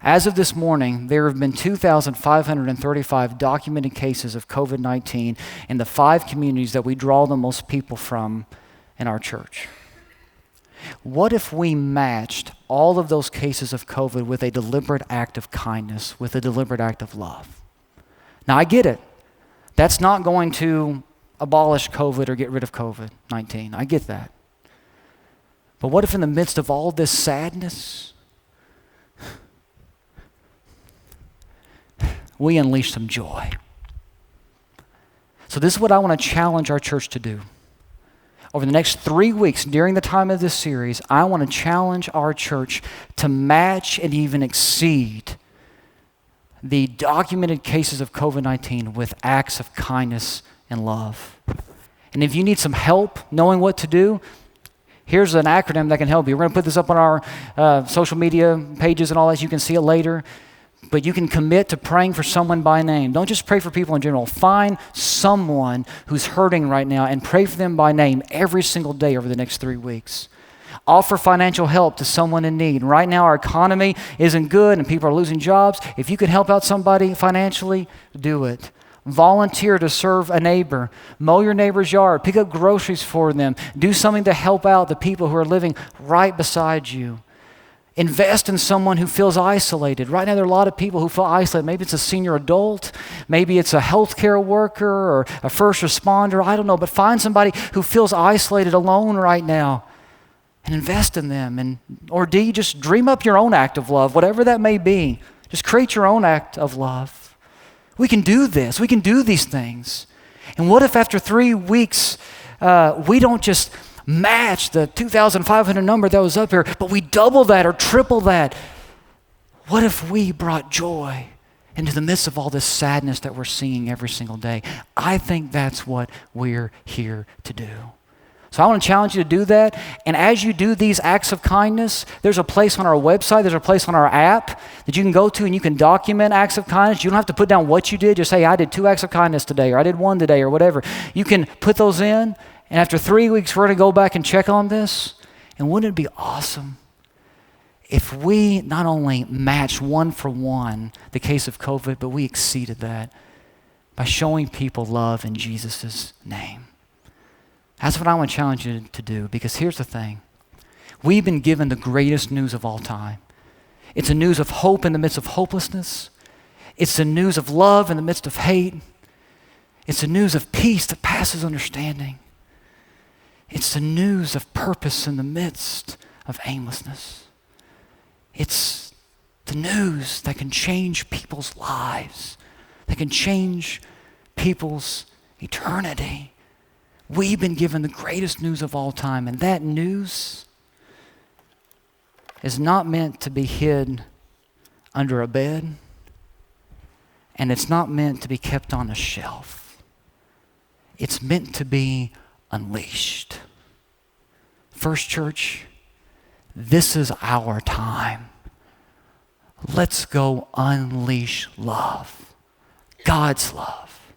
As of this morning, there have been 2,535 documented cases of COVID-19 in the 5 communities that we draw the most people from in our church. What if we matched all of those cases of COVID with a deliberate act of kindness, with a deliberate act of love? Now, I get it. That's not going to abolish COVID or get rid of COVID-19. I get that. But what if in the midst of all this sadness, we unleash some joy? So this is what I want to challenge our church to do. Over the next 3 weeks, during the time of this series, I want to challenge our church to match and even exceed the documented cases of COVID-19 with acts of kindness and love. And if you need some help knowing what to do, here's an acronym that can help you. We're going to put this up on our social media pages and all that. So you can see it later. But you can commit to praying for someone by name. Don't just pray for people in general. Find someone who's hurting right now and pray for them by name every single day over the next 3 weeks. Offer financial help to someone in need. Right now our economy isn't good and people are losing jobs. If you can help out somebody financially, do it. Volunteer to serve a neighbor. Mow your neighbor's yard. Pick up groceries for them. Do something to help out the people who are living right beside you. Invest in someone who feels isolated. Right now there are a lot of people who feel isolated. Maybe it's a senior adult. Maybe it's a healthcare worker or a first responder. I don't know. But find somebody who feels isolated, alone right now, and invest in them. Or D, just dream up your own act of love, whatever that may be. Just create your own act of love. We can do this. We can do these things. And what if after 3 weeks, we don't just match the 2,500 number that was up here, but we double that or triple that? What if we brought joy into the midst of all this sadness that we're seeing every single day? I think that's what we're here to do. So I want to challenge you to do that. And as you do these acts of kindness, there's a place on our website, there's a place on our app that you can go to and you can document acts of kindness. You don't have to put down what you did. Just say, I did 2 acts of kindness today, or I did 1 today, or whatever. You can put those in. And after 3 weeks, we're going to go back and check on this. And wouldn't it be awesome if we not only matched 1 for 1 the case of COVID, but we exceeded that by showing people love in Jesus' name? That's what I want to challenge you to do, because here's the thing. We've been given the greatest news of all time. It's a news of hope in the midst of hopelessness. It's the news of love in the midst of hate. It's the news of peace that passes understanding. It's the news of purpose in the midst of aimlessness. It's the news that can change people's lives, that can change people's eternity. We've been given the greatest news of all time, and that news is not meant to be hid under a bed, and it's not meant to be kept on a shelf. It's meant to be unleashed. First Church, this is our time. Let's go unleash love, God's love,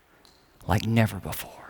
like never before.